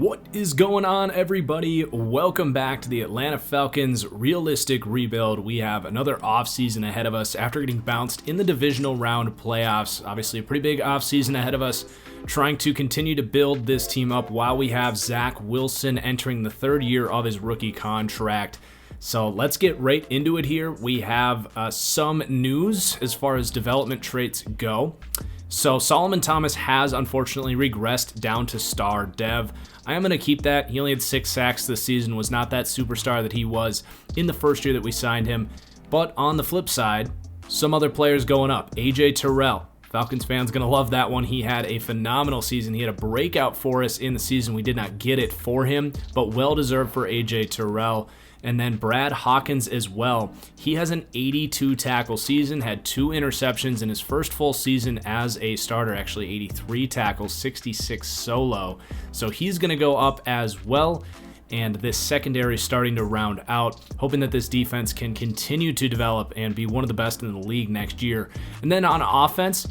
What is going on, everybody? Welcome back to the Atlanta Falcons realistic rebuild. We have another offseason ahead of us after getting bounced in the divisional round playoffs. Obviously, a pretty big offseason ahead of us, trying to continue to build this team up while we have Zach Wilson entering the third year of his rookie contract. So let's get right into it here. We have some news as far as development traits go. So Solomon Thomas has unfortunately regressed down to star dev. I am going to keep that. He only had 6 sacks this season, was not that superstar that he was in the first year that we signed him. But on the flip side, some other players going up. AJ Terrell. Falcons fans going to love that one. He had a phenomenal season. He had a breakout for us in the season. We did not get it for him, but well deserved for AJ Terrell. And then Brad Hawkins as well. He has an 82 tackle season, had 2 interceptions in his first full season as a starter, actually 83 tackles, 66 solo. So he's going to go up as well. And this secondary starting to round out, hoping that this defense can continue to develop and be one of the best in the league next year. And then on offense,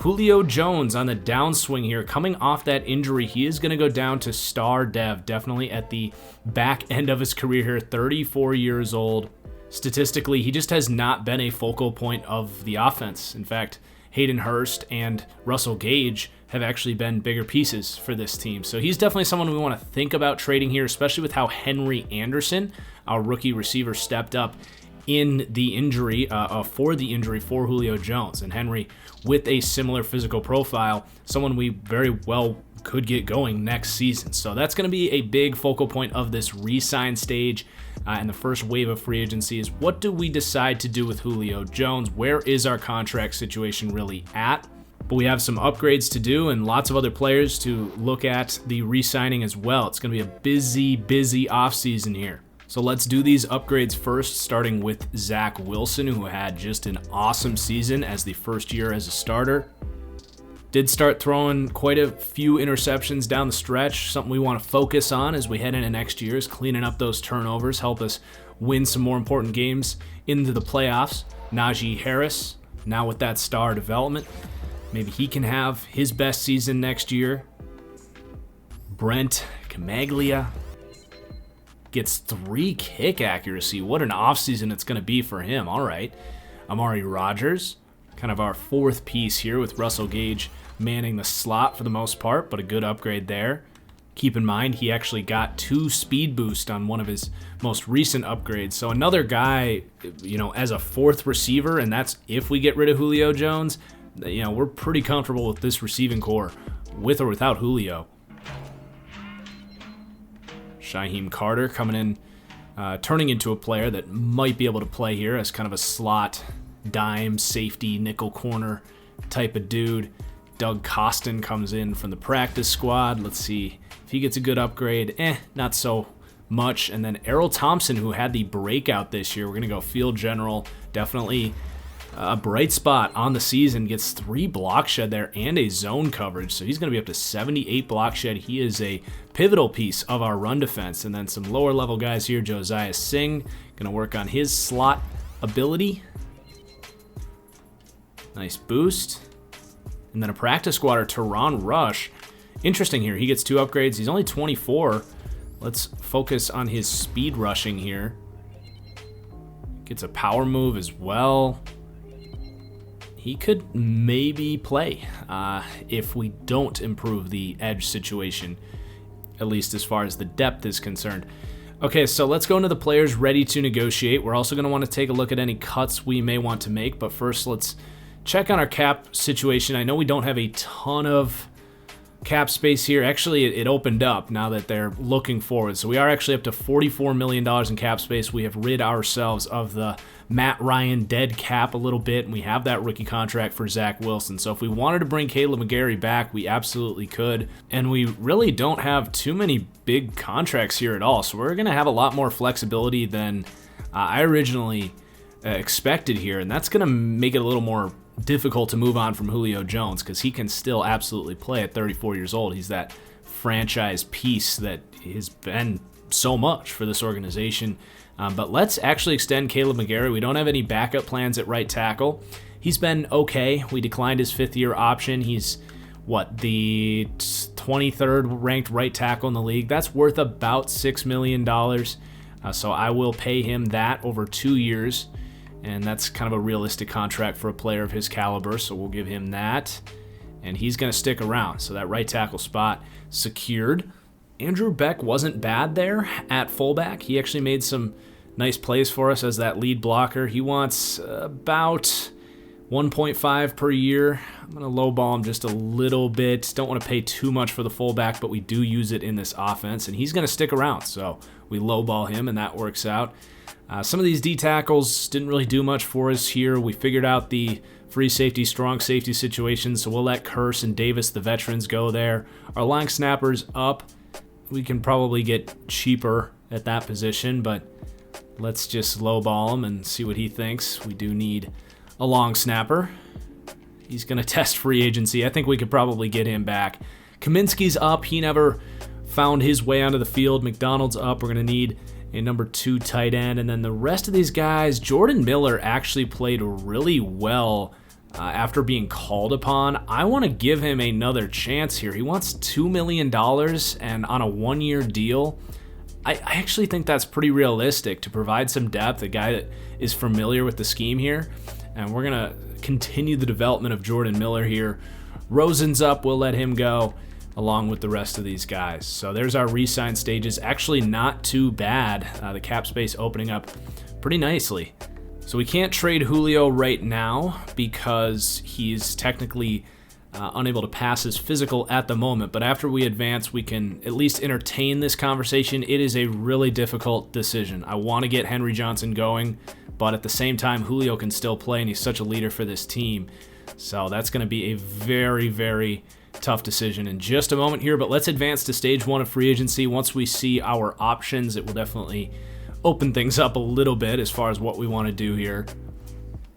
Julio Jones on the downswing here. Coming off that injury, he is going to go down to star dev, definitely at the back end of his career here, 34 years old. Statistically, he just has not been a focal point of the offense. In fact, Hayden Hurst and Russell Gage have actually been bigger pieces for this team. So he's definitely someone we want to think about trading here, especially with how Henry Anderson, our rookie receiver, stepped up in the injury, for Julio Jones. And Henry, with a similar physical profile, someone we very well could get going next season. So that's going to be a big focal point of this re-sign stage and the first wave of free agency is what do we decide to do with Julio Jones? Where is our contract situation really at? But we have some upgrades to do and lots of other players to look at the re-signing as well. It's going to be a busy offseason here. So let's do these upgrades first, starting with Zach Wilson, who had just an awesome season as the first year as a starter. Did start throwing quite a few interceptions down the stretch. Something we want to focus on as we head into next year is cleaning up those turnovers, help us win some more important games into the playoffs. Najee Harris, now with that star development, maybe he can have his best season next year. Brent Camaglia gets 3 kick accuracy. What an offseason it's going to be for him. All right. Amari Rodgers, kind of our 4th piece here with Russell Gage manning the slot for the most part, but a good upgrade there. Keep in mind, he actually got 2 speed boost on one of his most recent upgrades. So another guy, as a 4th receiver, and that's if we get rid of Julio Jones, we're pretty comfortable with this receiving core, with or without Julio. Shaheem Carter coming in, turning into a player that might be able to play here as kind of a slot, dime, safety, nickel corner type of dude. Doug Costin comes in from the practice squad. Let's see if he gets a good upgrade. Not so much. And then Errol Thompson, who had the breakout this year. We're going to go field general. Definitely a bright spot on the season. Gets 3 block shed there and a zone coverage. So he's going to be up to 78 block shed. He is a pivotal piece of our run defense. And then some lower level guys here. Josiah Singh, going to work on his slot ability. Nice boost. And then a practice squatter, Teron Rush. Interesting here. He gets 2 upgrades. He's only 24. Let's focus on his speed rushing here. Gets a power move as well. He could maybe play if we don't improve the edge situation, at least as far as the depth is concerned. Okay, so let's go into the players ready to negotiate. We're also going to want to take a look at any cuts we may want to make, but first let's check on our cap situation. I know we don't have a ton of cap space here. Actually, it opened up now that they're looking forward. So we are actually up to $44 million in cap space. We have rid ourselves of the Matt Ryan dead cap a little bit, and we have that rookie contract for Zach Wilson. So if we wanted to bring Caleb McGarry back, we absolutely could. And we really don't have too many big contracts here at all. So we're going to have a lot more flexibility than I originally expected here. And that's going to make it a little more difficult to move on from Julio Jones because he can still absolutely play at 34 years old. He's that franchise piece that has been so much for this organization. But let's actually extend Caleb McGarry. We don't have any backup plans at right tackle. He's been okay. We declined his 5th-year option. He's the 23rd ranked right tackle in the league. That's worth about $6 million. So I will pay him that over 2 years. And that's kind of a realistic contract for a player of his caliber. So we'll give him that. And he's going to stick around. So that right tackle spot secured. Andrew Beck wasn't bad there at fullback. He actually made some nice plays for us as that lead blocker. He wants about 1.5 per year. I'm going to lowball him just a little bit. Don't want to pay too much for the fullback, but we do use it in this offense, and he's going to stick around. So we lowball him, and that works out. Some of these D tackles didn't really do much for us here. We figured out the free safety, strong safety situation, so we'll let Curse and Davis, the veterans, go there. Our line snapper's up. We can probably get cheaper at that position, but let's just lowball him and see what he thinks. We do need a long snapper. He's going to test free agency. I think we could probably get him back. Kaminsky's up. He never found his way onto the field. McDonald's up. We're going to need a number 2 tight end. And then the rest of these guys, Jordan Miller actually played really well after being called upon. I want to give him another chance here. He wants $2 million and on a 1-year deal. I actually think that's pretty realistic to provide some depth, a guy that is familiar with the scheme here. And we're going to continue the development of Jordan Miller here. Rosen's up. We'll let him go along with the rest of these guys. So there's our re-sign stages. Actually not too bad. The cap space opening up pretty nicely. So we can't trade Julio right now because he's technically unable to pass his physical at the moment. But after we advance, we can at least entertain this conversation. It is a really difficult decision. I want to get Henry Johnson going, but at the same time, Julio can still play, and he's such a leader for this team. So that's going to be a very, very tough decision in just a moment here. But let's advance to stage 1 of free agency. Once we see our options, it will definitely open things up a little bit as far as what we want to do here.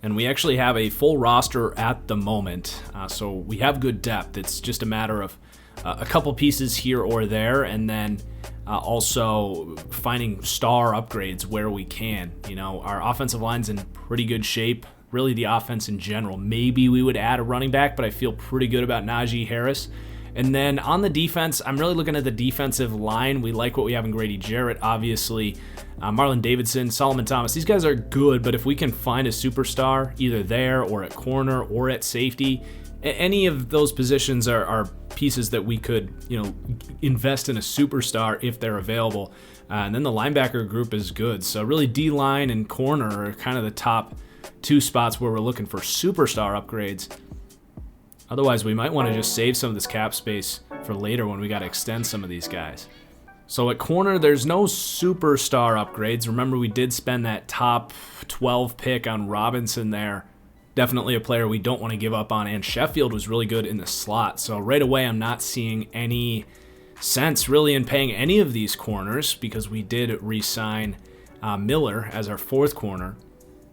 And we actually have a full roster at the moment, so we have good depth. It's just a matter of a couple pieces here or there, and then also finding star upgrades where we can. You know, our offensive line's in pretty good shape, really the offense in general. Maybe we would add a running back, but I feel pretty good about Najee Harris. And then on the defense, I'm really looking at the defensive line. We like what we have in Grady Jarrett, obviously. Marlon Davidson, Solomon Thomas, these guys are good, but if we can find a superstar either there or at corner or at safety, any of those positions are pieces that we could, invest in a superstar if they're available. And then the linebacker group is good. So really D-line and corner are kind of the top 2 spots where we're looking for superstar upgrades. Otherwise, we might want to just save some of this cap space for later when we got to extend some of these guys. So at corner, there's no superstar upgrades. Remember, we did spend that top 12 pick on Robinson there. Definitely a player we don't want to give up on. And Sheffield was really good in the slot. So right away, I'm not seeing any sense really in paying any of these corners because we did re-sign Miller as our 4th corner.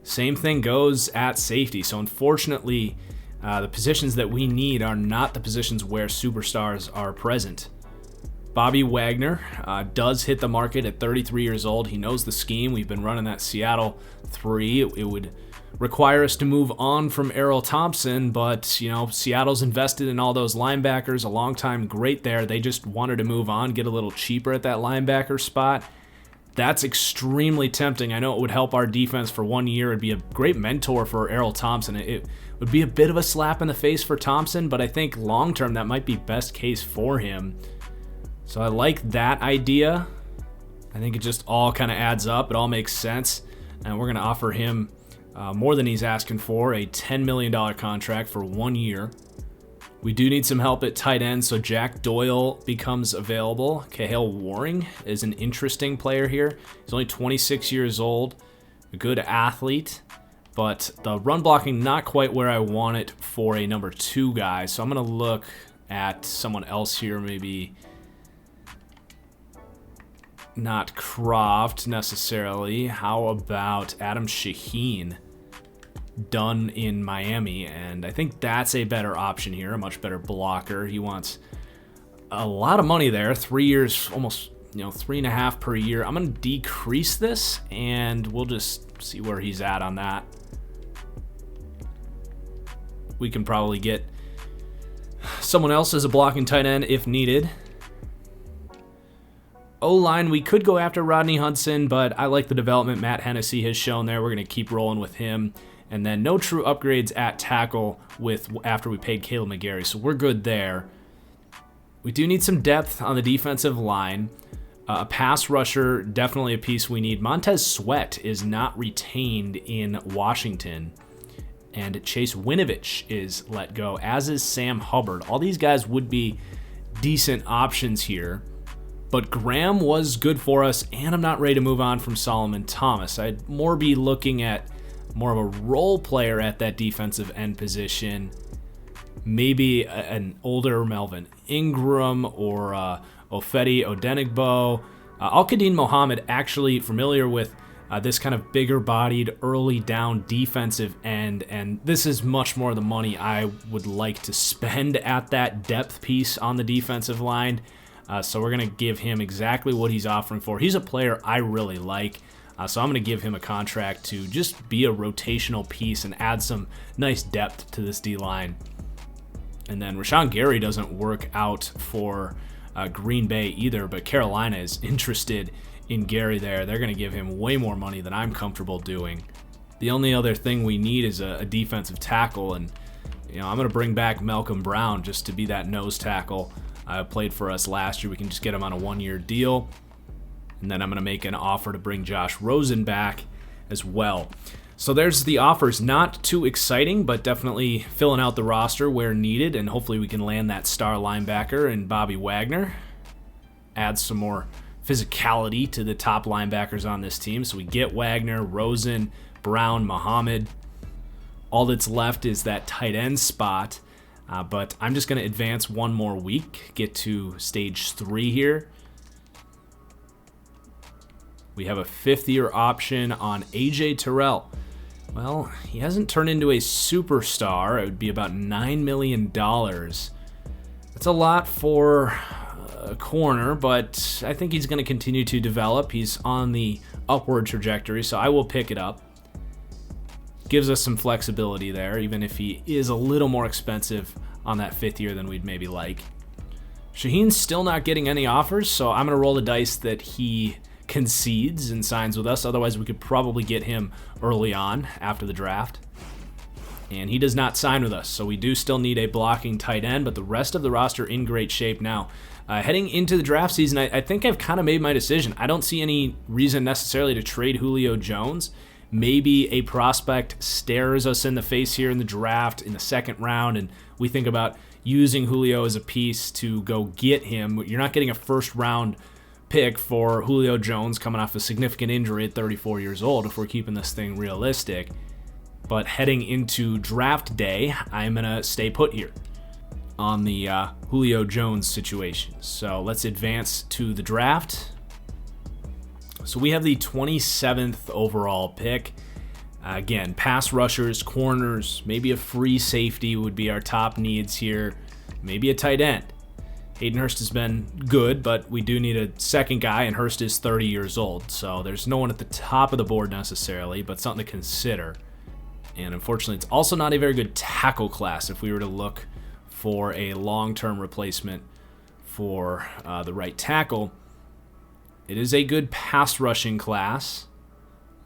Same thing goes at safety. So unfortunately, the positions that we need are not the positions where superstars are present. Bobby Wagner does hit the market at 33 years old. He knows the scheme. We've been running that Seattle 3. It would require us to move on from Errol Thompson, but, Seattle's invested in all those linebackers, a long time great there. They just wanted to move on, get a little cheaper at that linebacker spot. That's extremely tempting. I know it would help our defense for 1 year. It'd be a great mentor for Errol Thompson. It would be a bit of a slap in the face for Thompson, but I think long-term that might be best case for him. So I like that idea. I think it just all kind of adds up. It all makes sense. And we're going to offer him more than he's asking for, a $10 million contract for 1 year. We do need some help at tight end, so Jack Doyle becomes available. Cahill Waring is an interesting player here. He's only 26 years old, a good athlete, but the run blocking not quite where I want it for a number 2 guy. So I'm going to look at someone else here, maybe not Croft necessarily. How about Adam Shaheen? Done in Miami, and I think that's a better option here, a much better blocker. He wants a lot of money there, 3 years, almost 3.5 per year. I'm going to decrease this, and we'll just see where he's at on that. someone else as a blocking tight end if needed. O-line, we could go after Rodney Hudson, but I like the development Matt Hennessy has shown there. We're going to keep rolling with him. And then no true upgrades at tackle after we paid Caleb McGarry, so we're good there. We do need some depth on the defensive line. A pass rusher, definitely a piece we need. Montez Sweat is not retained in Washington. And Chase Winovich is let go, as is Sam Hubbard. All these guys would be decent options here. But Graham was good for us, and I'm not ready to move on from Solomon Thomas. I'd more be looking at more of a role player at that defensive end position. Maybe an older Melvin Ingram or Ofedi Odenigbo. Al-Qadim Mohammed, actually familiar with this kind of bigger-bodied, early down defensive end, and this is much more the money I would like to spend at that depth piece on the defensive line. So we're going to give him exactly what he's offering for. He's a player I really like, so I'm going to give him a contract to just be a rotational piece and add some nice depth to this D-line. And then Rashawn Gary doesn't work out for Green Bay either, but Carolina is interested in Gary there. They're going to give him way more money than I'm comfortable doing. The only other thing we need is a defensive tackle, and I'm going to bring back Malcolm Brown just to be that nose tackle. Played for us last year. We can just get him on a one-year deal. And then I'm going to make an offer to bring Josh Rosen back as well. So there's the offers. Not too exciting, but definitely filling out the roster where needed. And hopefully we can land that star linebacker in Bobby Wagner. Add some more physicality to the top linebackers on this team. So we get Wagner, Rosen, Brown, Muhammad. All that's left is that tight end spot. But I'm just going to advance one more week, get to stage 3 here. We have a 5th-year option on A.J. Terrell. Well, he hasn't turned into a superstar. It would be about $9 million. That's a lot for a corner, but I think he's going to continue to develop. He's on the upward trajectory, so I will pick it up. Gives us some flexibility there, even if he is a little more expensive on that 5th year than we'd maybe like. Shaheen's still not getting any offers, so I'm going to roll the dice that he concedes and signs with us. Otherwise, we could probably get him early on after the draft. And he does not sign with us, so we do still need a blocking tight end, but the rest of the roster in great shape now. Heading into the draft season, I think I've kind of made my decision. I don't see any reason necessarily to trade Julio Jones. Maybe a prospect stares us in the face here in the draft in the 2nd round, and we think about using Julio as a piece to go get him. You're not getting a 1st-round pick for Julio Jones coming off a significant injury at 34 years old if we're keeping this thing realistic. But heading into draft day, I'm going to stay put here on the Julio Jones situation. So let's advance to the draft. So we have the 27th overall pick. Again, pass rushers, corners, maybe a free safety would be our top needs here. Maybe a tight end. Hayden Hurst has been good, but we do need a second guy, and Hurst is 30 years old. So there's no one at the top of the board necessarily, but something to consider. And unfortunately, it's also not a very good tackle class if we were to look for a long-term replacement for the right tackle. It is a good pass rushing class.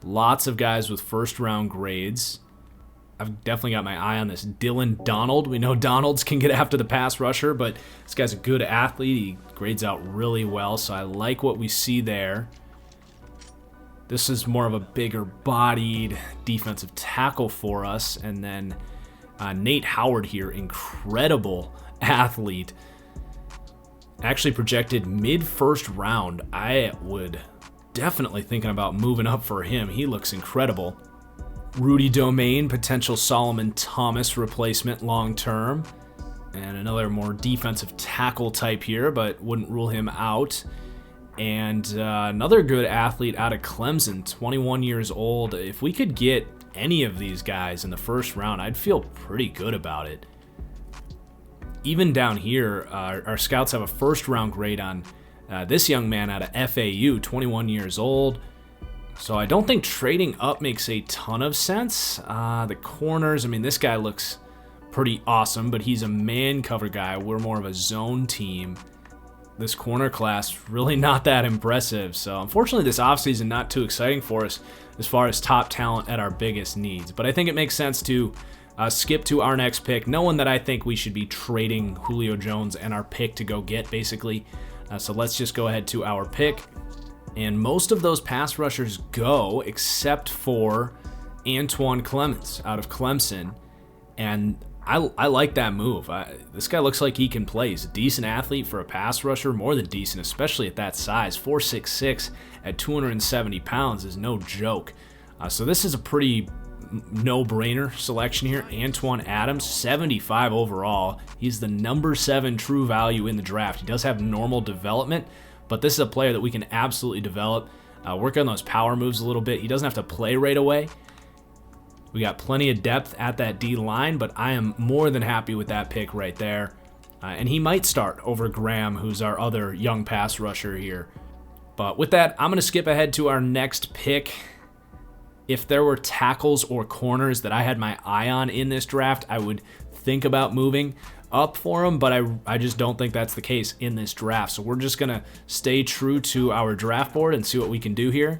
Lots of guys with 1st-round grades. I've definitely got my eye on this Dylan Donald. We know Donalds can get after the pass rusher, but this guy's a good athlete. He grades out really well, so I like what we see there. This is more of a bigger-bodied defensive tackle for us. And then Nate Howard here, incredible athlete. Actually projected mid-1st round. I would definitely thinking about moving up for him. He looks incredible. Rudy Domain, potential Solomon Thomas replacement long-term. And another more defensive tackle type here, but wouldn't rule him out. And another good athlete out of Clemson, 21 years old. If we could get any of these guys in the 1st round, I'd feel pretty good about it. Even down here, our scouts have a 1st-round grade on this young man out of FAU, 21 years old. So I don't think trading up makes a ton of sense. The corners, I mean, this guy looks pretty awesome, but he's a man cover guy. We're more of a zone team. This corner class, really not that impressive. So unfortunately, this offseason not too exciting for us as far as top talent at our biggest needs. But I think it makes sense to skip to our next pick, knowing that I think we should be trading Julio Jones and our pick to go get, basically. So let's just go ahead to our pick. And most of those pass rushers go, except for Antoine Clements out of Clemson. And I like that move. This guy looks like he can play. He's a decent athlete for a pass rusher, more than decent, especially at that size. 4'6" at 270 pounds is no joke. So this is a pretty no-brainer selection here. Antoine Adams, 75 overall. He's the number 7 true value in the draft. He does have normal development, but this is a player that we can absolutely develop. Work on those power moves a little bit. He doesn't have to play right away. We got plenty of depth at that D line, but I am more than happy with that pick right there. And he might start over Graham, who's our other young pass rusher here. But with that, I'm going to skip ahead to our next pick. If there were tackles or corners that I had my eye on in this draft, I would think about moving up for them, but I just don't think that's the case in this draft. So we're just going to stay true to our draft board and see what we can do here.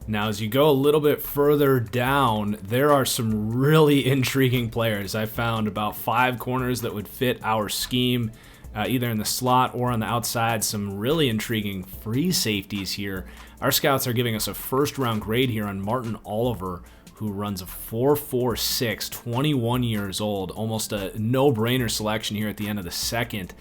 Now, as you go a little bit further down, there are some really intriguing players. I found about 5 corners that would fit our scheme, either in the slot or on the outside. Some really intriguing free safeties here. Our scouts are giving us a first-round grade here on Martin Oliver, who runs a 4.46, 21 years old. Almost a no-brainer selection here at the end of the second.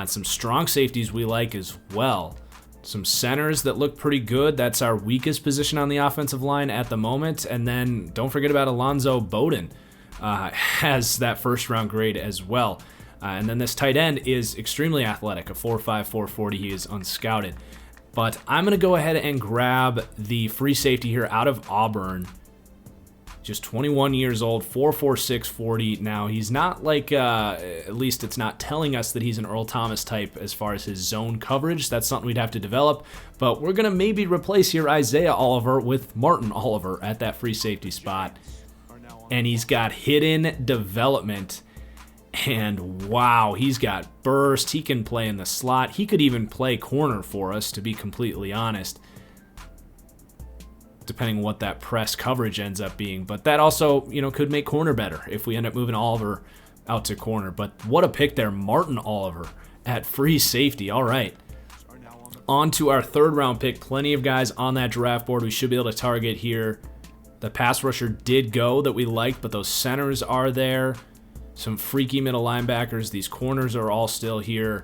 Some strong safeties we like as well. Some centers that look pretty good. That's our weakest position on the offensive line at the moment. And then don't forget about Alonzo Bowden. Has that first round grade as well. And then this tight end is extremely athletic, a 4.5, 4.40. He is unscouted. But I'm going to go ahead and grab the free safety here out of Auburn. Just 21 years old, 4.46 40. Now, he's not like, at least it's not telling us that he's an Earl Thomas type as far as his zone coverage. That's something we'd have to develop. But we're going to maybe replace here Isaiah Oliver with Martin Oliver at that free safety spot. And he's got hidden development. And wow, he's got burst. He can play in the slot. He could even play corner for us, to be completely honest, depending on what that press coverage ends up being. But that also, could make corner better if we end up moving Oliver out to corner. But what a pick there, Martin Oliver at free safety. All right. On to our third round pick. Plenty of guys on that draft board we should be able to target here. The pass rusher did go that we liked, but those centers are there. Some freaky middle linebackers. These corners are all still here.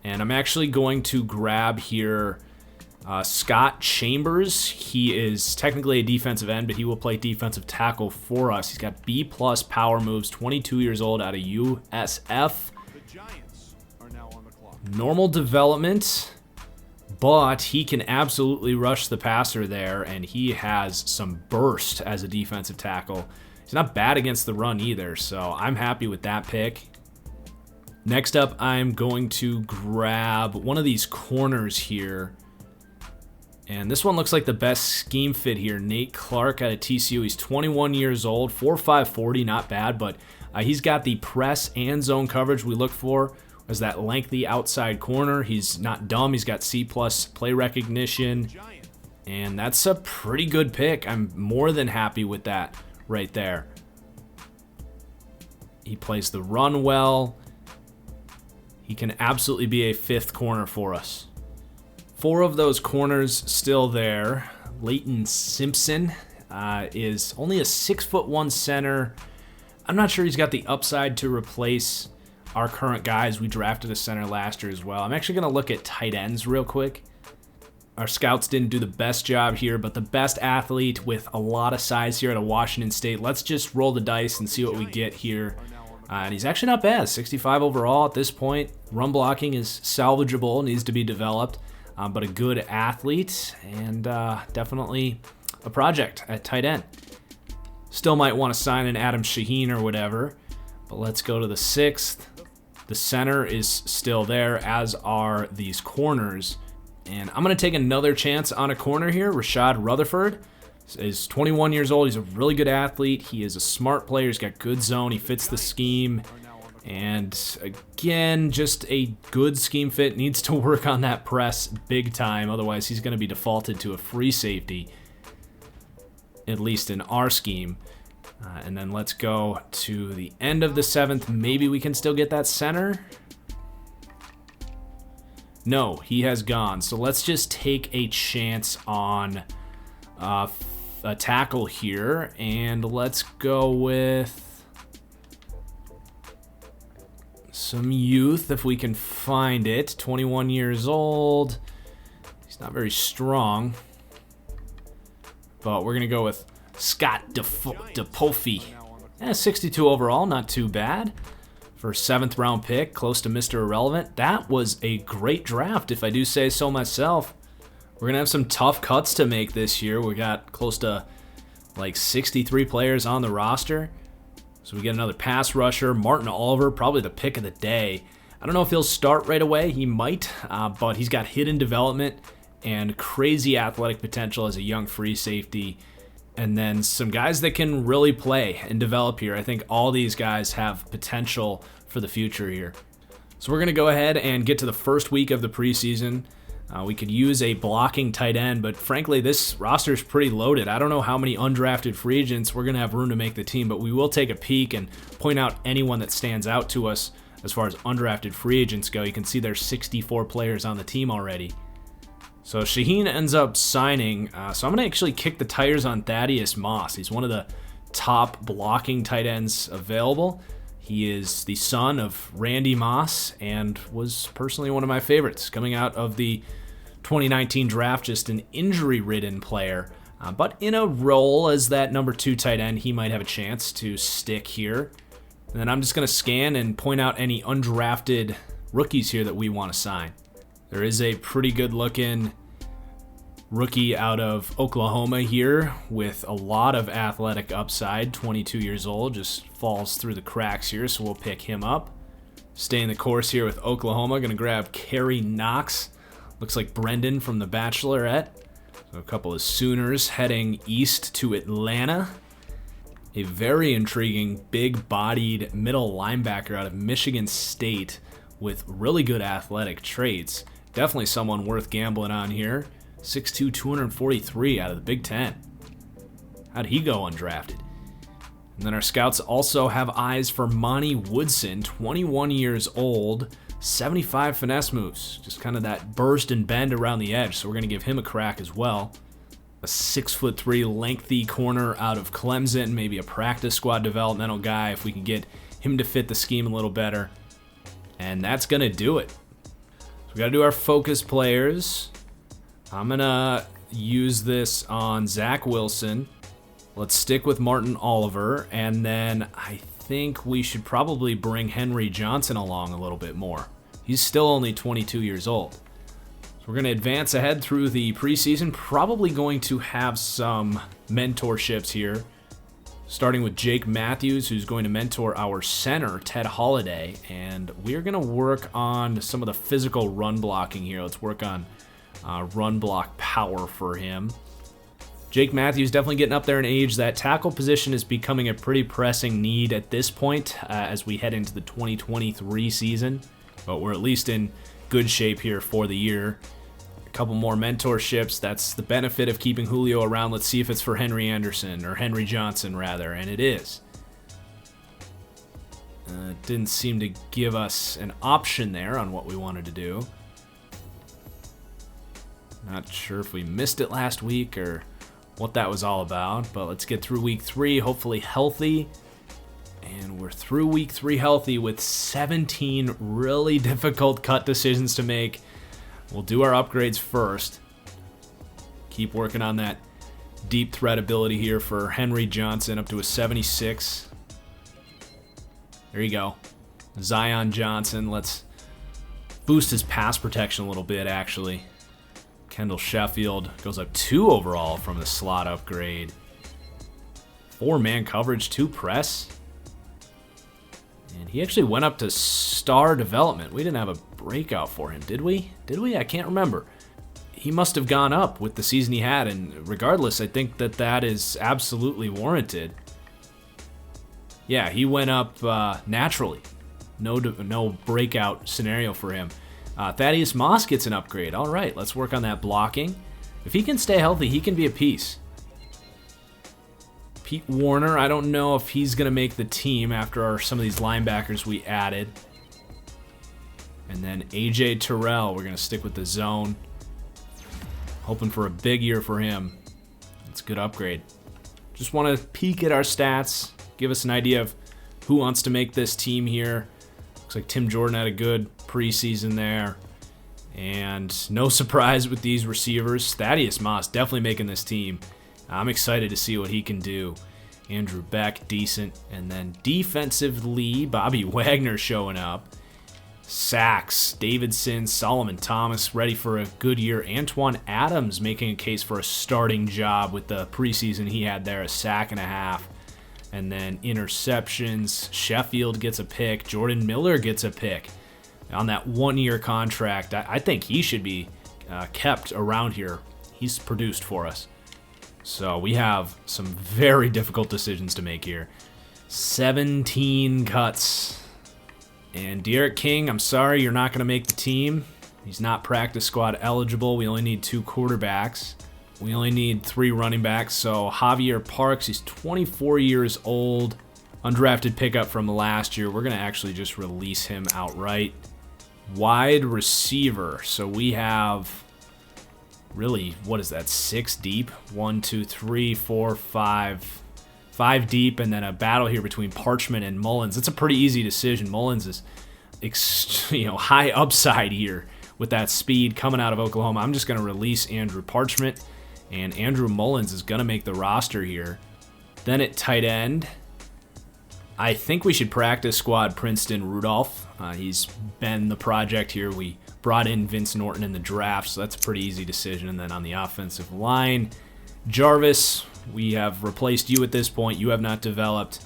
And I'm actually going to grab here Scott Chambers. He is technically a defensive end, but he will play defensive tackle for us. He's got B+ power moves, 22 years old, out of USF. Normal development, but he can absolutely rush the passer there, and he has some burst as a defensive tackle. He's not bad against the run either, so I'm happy with that pick. Next up, I'm going to grab one of these corners here. And this one looks like the best scheme fit here. Nate Clark out of TCU. He's 21 years old, 4.5 40, not bad, but he's got the press and zone coverage we look for as that lengthy outside corner. He's not dumb. He's got C+ play recognition, and that's a pretty good pick. I'm more than happy with that right there. He plays the run well. He can absolutely be a 5th corner for us. 4 of those corners still there. Leighton Simpson is only a 6'1" center. I'm not sure he's got the upside to replace our current guys. We drafted a center last year as well. I'm actually going to look at tight ends real quick. Our scouts didn't do the best job here, but the best athlete with a lot of size here at Washington State. Let's just roll the dice and see what we get here. And he's actually not bad, 65 overall at this point. Run blocking is salvageable, needs to be developed, but a good athlete and definitely a project at tight end. Still might want to sign an Adam Shaheen or whatever, but let's go to the 6th. The center is still there, as are these corners. And I'm going to take another chance on a corner here, Rashad Rutherford. He's 21 years old. He's a really good athlete. He is a smart player. He's got good zone. He fits the scheme. And again, just a good scheme fit. Needs to work on that press big time. Otherwise, he's going to be defaulted to a free safety, at least in our scheme. And then let's go to the end of the 7th. Maybe we can still get that center. No, he has gone. So let's just take a chance on a tackle here. And let's go with some youth if we can find it. 21 years old. He's not very strong. But we're going to go with Scott DePolfi. 62 overall, not too bad. For 7th round pick, close to Mr. Irrelevant. That was a great draft, if I do say so myself. We're going to have some tough cuts to make this year. We got close to like 63 players on the roster. So we get another pass rusher. Martin Oliver, probably the pick of the day. I don't know if he'll start right away. He might, but he's got hidden development and crazy athletic potential as a young free safety. And then some guys that can really play and develop here. I think all these guys have potential for the future here. So we're going to go ahead and get to the first week of the preseason. We could use a blocking tight end, but frankly, this roster is pretty loaded. I don't know how many undrafted free agents we're going to have room to make the team, but we will take a peek and point out anyone that stands out to us as far as undrafted free agents go. You can see there's 64 players on the team already. So Shaheen ends up signing, so I'm going to actually kick the tires on Thaddeus Moss. He's one of the top blocking tight ends available. He is the son of Randy Moss and was personally one of my favorites coming out of the 2019 draft, just an injury-ridden player. But in a role as that number 2 tight end, he might have a chance to stick here. And then I'm just going to scan and point out any undrafted rookies here that we want to sign. There is a pretty good-looking rookie out of Oklahoma here with a lot of athletic upside, 22 years old, just falls through the cracks here, so we'll pick him up. Staying the course here with Oklahoma, going to grab Kerry Knox. Looks like Brendan from The Bachelorette. So a couple of Sooners heading east to Atlanta. A very intriguing, big-bodied middle linebacker out of Michigan State with really good athletic traits. Definitely someone worth gambling on here. 6'2", 243 out of the Big Ten. How'd he go undrafted? And then our scouts also have eyes for Monty Woodson, 21 years old, 75 finesse moves. Just kind of that burst and bend around the edge, so we're going to give him a crack as well. A 6'3" lengthy corner out of Clemson, maybe a practice squad developmental guy if we can get him to fit the scheme a little better. And that's going to do it. So we got to do our focus players. I'm going to use this on Zach Wilson. Let's stick with Martin Oliver. And then I think we should probably bring Henry Johnson along a little bit more. He's still only 22 years old. So we're going to advance ahead through the preseason. Probably going to have some mentorships here. Starting with Jake Matthews, who's going to mentor our center, Ted Holliday. And we're going to work on some of the physical run blocking here. Let's work on run block power for him. Jake Matthews definitely getting up there in age. That tackle position is becoming a pretty pressing need at this point as we head into the 2023 season. But we're at least in good shape here for the year. A couple more mentorships. That's the benefit of keeping Julio around. Let's see if it's for Henry Anderson, or Henry Johnson rather, and it is. It didn't seem to give us an option there on what we wanted to do. Not sure if we missed it last week or what that was all about, but let's get through week 3, hopefully healthy. And we're through week 3 healthy with 17 really difficult cut decisions to make. We'll do our upgrades first. Keep working on that deep threat ability here for Henry Johnson up to a 76. There you go. Zion Johnson. Let's boost his pass protection a little bit, actually. Kendall Sheffield goes up 2 overall from the slot upgrade. 4-man coverage, 2 press. And he actually went up to star development. We didn't have a breakout for him, did we? I can't remember. he must have gone up with the season he had, and regardless, I think that is absolutely warranted. Yeah, he went up naturally. No breakout scenario for him. Thaddeus Moss gets an upgrade. All right, let's work on that blocking. If he can stay healthy, he can be a piece. Pete Warner, I don't know if he's going to make the team after some of these linebackers we added. And then AJ Terrell, we're going to stick with the zone. Hoping for a big year for him. That's a good upgrade. Just want to peek at our stats, give us an idea of who wants to make this team here. Looks like Tim Jordan had a good preseason there. And no surprise with these receivers. Thaddeus Moss definitely making this team. I'm excited to see what he can do. Andrew Beck, decent. And then defensively, Bobby Wagner showing up. Sacks, Davidson, Solomon Thomas ready for a good year. Antoine Adams making a case for a starting job with the preseason he had there, a sack and a half. And then interceptions, Sheffield gets a pick. Jordan Miller gets a pick on that 1-year contract. I think he should be kept around here. He's produced for us. So we have some very difficult decisions to make here. 17 cuts. And Derek King, I'm sorry, you're not going to make the team. He's not practice squad eligible. We only need 2 quarterbacks. We only need 3 running backs. So Javier Parks, he's 24 years old. Undrafted pickup from last year. We're going to actually just release him outright. Wide receiver. So we have... really, what is that, 6 deep? 1, 2, 3, 4, 5. 5 deep, and then a battle here between Parchment and Mullins. It's a pretty easy decision. Mullins is, high upside here with that speed coming out of Oklahoma. I'm just going to release Andrew Parchment, and Andrew Mullins is going to make the roster here. Then at tight end, I think we should practice squad Princeton Rudolph. He's been the project here. We brought in Vince Norton in the draft, so that's a pretty easy decision. And then on the offensive line, Jarvis, we have replaced you at this point. You have not developed.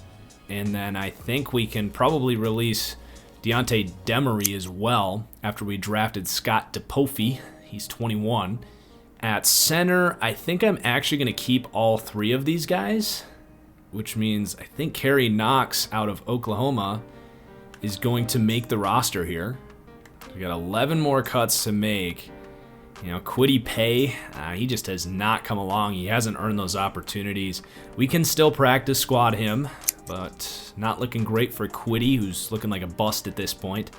And then I think we can probably release Deontay Demery as well after we drafted Scott DePofi. He's 21. At center, I think I'm actually going to keep all 3 of these guys, which means I think Kerry Knox out of Oklahoma is going to make the roster here. We got 11 more cuts to make. Kwity Paye, he just has not come along. He hasn't earned those opportunities. We can still practice squad him, but not looking great for Kwity, who's looking like a bust at this point.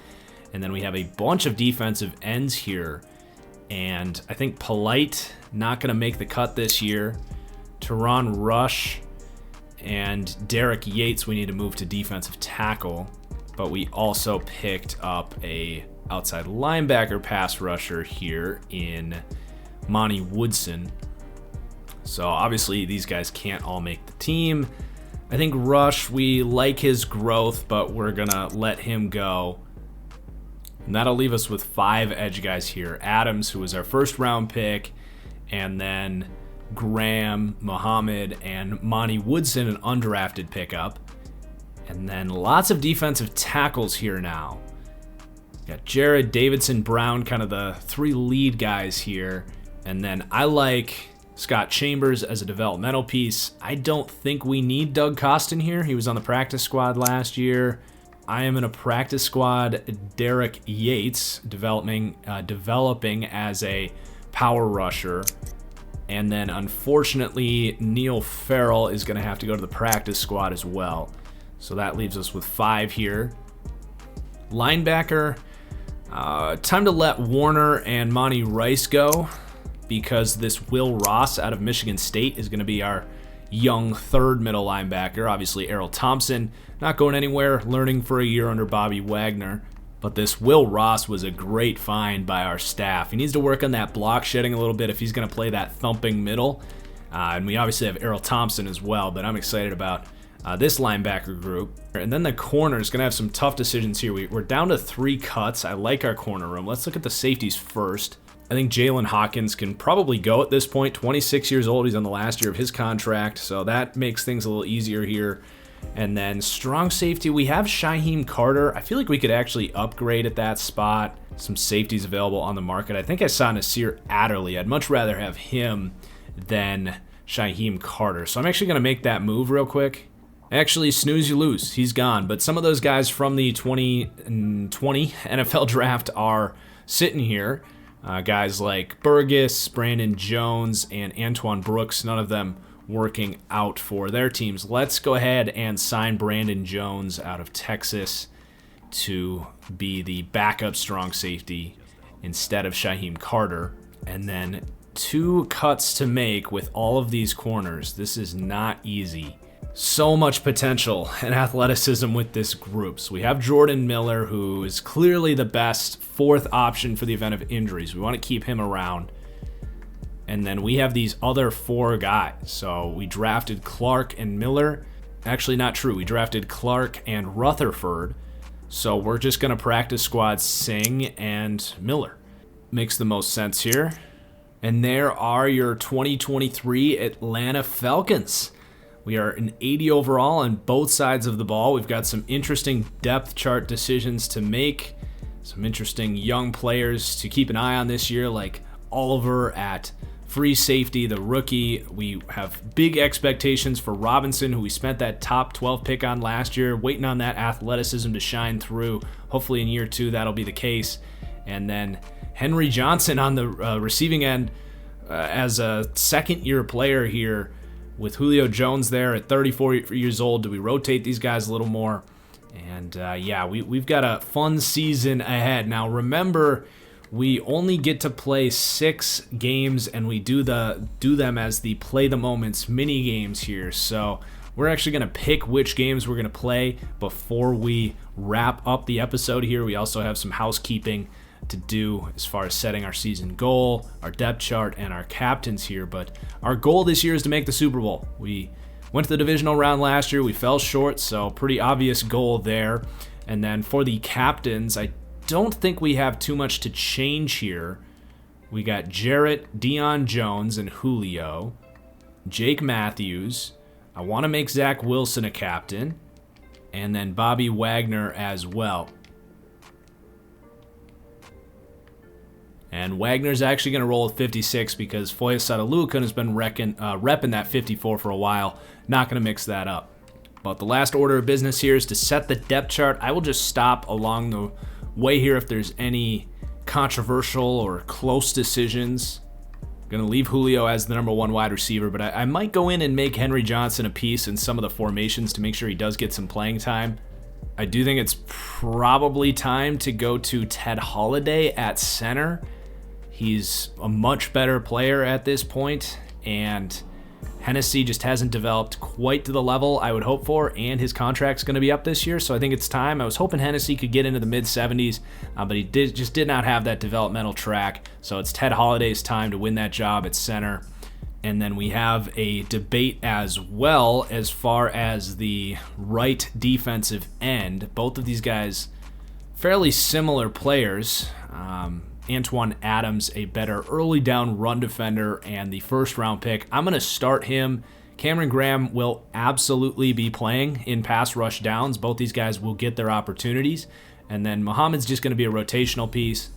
And then we have a bunch of defensive ends here. And I think Polite, not going to make the cut this year. Teron Rush and Derek Yates, we need to move to defensive tackle. But we also picked up a outside linebacker pass rusher here in Monty Woodson. So obviously these guys can't all make the team. I think Rush, we like his growth, but we're gonna let him go. And that'll leave us with 5 edge guys here. Adams, who was our first round pick, and then Graham, Muhammad, and Monty Woodson, an undrafted pickup. And then lots of defensive tackles here now. Got Jared, Davidson, Brown, kind of the 3 lead guys here. And then I like Scott Chambers as a developmental piece. I don't think we need Doug Costin here. He was on the practice squad last year. I am in a practice squad Derek Yates, developing as a power rusher. And then unfortunately, Neil Farrell is going to have to go to the practice squad as well. So that leaves us with 5 here. Linebacker, time to let Warner and Monty Rice go, because this Will Ross out of Michigan State is going to be our young 3rd middle linebacker. Obviously, Errol Thompson not going anywhere, learning for a year under Bobby Wagner. But this Will Ross was a great find by our staff. He needs to work on that block shedding a little bit if he's going to play that thumping middle. And we obviously have Errol Thompson as well, but I'm excited about this linebacker group. And then the corner is going to have some tough decisions here. We're down to 3 cuts. I like our corner room. Let's look at the safeties first. I think Jalen Hawkins can probably go at this point. 26 years old. He's on the last year of his contract, so that makes things a little easier here. And then strong safety, we have Shyheim Carter. I feel like we could actually upgrade at that spot. Some safeties available on the market. I think I saw Nasir Adderley. I'd much rather have him than Shyheim Carter. So I'm actually going to make that move real quick. Actually, snooze, you lose. He's gone. But some of those guys from the 2020 NFL draft are sitting here. Guys like Burgess, Brandon Jones, and Antoine Brooks. None of them working out for their teams. Let's go ahead and sign Brandon Jones out of Texas to be the backup strong safety instead of Shyheim Carter. And then 2 cuts to make with all of these corners. This is not easy. So much potential and athleticism with this group. So we have Jordan Miller, who is clearly the best 4th option for the event of injuries. We want to keep him around. And then we have these other 4 guys. So we drafted Clark and Miller. Actually, not true. We drafted Clark and Rutherford. So we're just going to practice squad Singh and Miller. Makes the most sense here. And there are your 2023 Atlanta Falcons. We are an 80 overall on both sides of the ball. We've got some interesting depth chart decisions to make. Some interesting young players to keep an eye on this year, like Oliver at free safety, the rookie. We have big expectations for Robinson, who we spent that top 12 pick on last year, waiting on that athleticism to shine through. Hopefully in year 2 that'll be the case. And then Henry Johnson on the receiving end as a second-year player here with Julio Jones there at 34 years old. Do we rotate these guys a little more? And yeah, we've got a fun season ahead. Now remember, we only get to play 6 games, and we do them as the play the moments mini games here. So we're actually going to pick which games we're going to play before we wrap up the episode here. We also have some housekeeping to do as far as setting our season goal, our depth chart, and our captains here. But our goal this year is to make the Super Bowl. We went to the divisional round last year. We fell short, so pretty obvious goal there. And then for the captains, I don't think we have too much to change here. We got Jarrett, Deion Jones, and Julio. Jake Matthews. I want to make Zach Wilson a captain. And then Bobby Wagner as well. And Wagner's actually going to roll with 56 because Foye Sadalukan has been repping that 54 for a while. Not going to mix that up. But the last order of business here is to set the depth chart. I will just stop along the way here if there's any controversial or close decisions. Going to leave Julio as the number 1 wide receiver, but I might go in and make Henry Johnson a piece in some of the formations to make sure he does get some playing time. I do think it's probably time to go to Ted Holiday at center. He's a much better player at this point, and Hennessy just hasn't developed quite to the level I would hope for, and his contract's going to be up this year, so I think it's time. I was hoping Hennessy could get into the mid-70s, but he just did not have that developmental track, so it's Ted Holiday's time to win that job at center. And then we have a debate as well as far as the right defensive end. Both of these guys, fairly similar players. Antoine Adams, a better early down run defender and the 1st round pick. I'm going to start him. Cameron Graham will absolutely be playing in pass rush downs. Both these guys will get their opportunities. And then Muhammad's just going to be a rotational piece.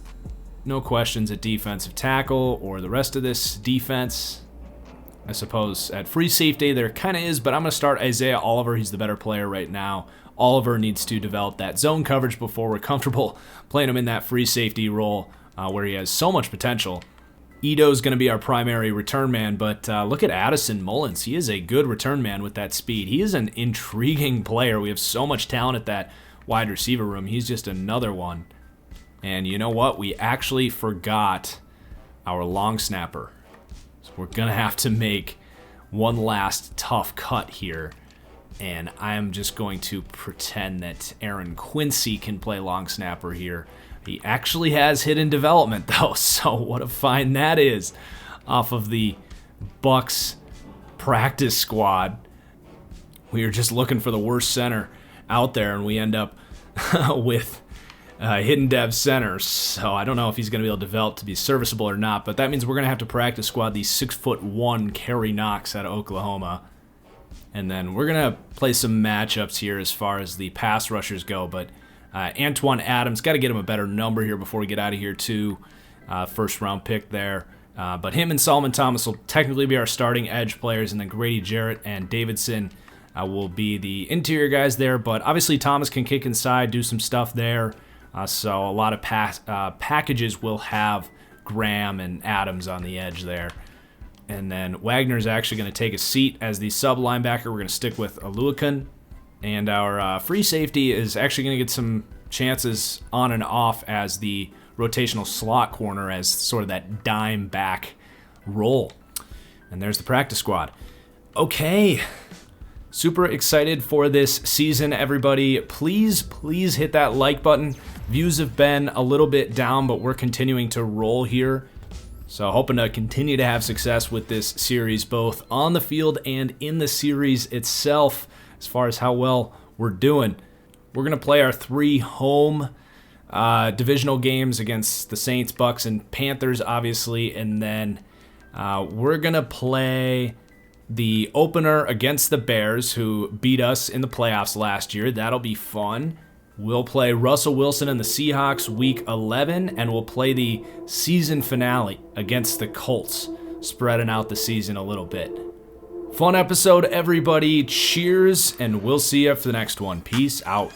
No questions at defensive tackle or the rest of this defense. I suppose at free safety there kind of is, but I'm going to start Isaiah Oliver. He's the better player right now. Oliver needs to develop that zone coverage before we're comfortable playing him in that free safety role where he has so much potential. Ito's going to be our primary return man, but look at Addison Mullins. He is a good return man with that speed. He is an intriguing player. We have so much talent at that wide receiver room. He's just another one. And you know what? We actually forgot our long snapper. So we're going to have to make one last tough cut here. And I'm just going to pretend that Aaron Quincy can play long snapper here. He actually has hidden development, though, so what a find that is off of the Bucks practice squad. We are just looking for the worst center out there, and we end up with hidden dev center. So I don't know if he's going to be able to develop to be serviceable or not, but that means we're going to have to practice squad the 6'1" Kerry Knox out of Oklahoma. And then we're going to play some matchups here as far as the pass rushers go. But Antoine Adams, got to get him a better number here before we get out of here too. First round pick there. But him and Solomon Thomas will technically be our starting edge players. And then Grady Jarrett and Davidson will be the interior guys there. But obviously Thomas can kick inside, do some stuff there. So a lot of packages will have Graham and Adams on the edge there. And then Wagner's actually going to take a seat as the sub linebacker. We're going to stick with Aluakan. And our free safety is actually going to get some chances on and off as the rotational slot corner, as sort of that dime back role. And there's the practice squad. Okay. Super excited for this season, everybody. Please hit that like button. Views have been a little bit down, but we're continuing to roll here. So hoping to continue to have success with this series, both on the field and in the series itself, as far as how well we're doing. We're going to play our 3 home divisional games against the Saints, Bucks, and Panthers, obviously. And then we're going to play the opener against the Bears, who beat us in the playoffs last year. That'll be fun. We'll play Russell Wilson and the Seahawks week 11, and we'll play the season finale against the Colts, spreading out the season a little bit. Fun episode, everybody. Cheers, and we'll see you for the next one. Peace out.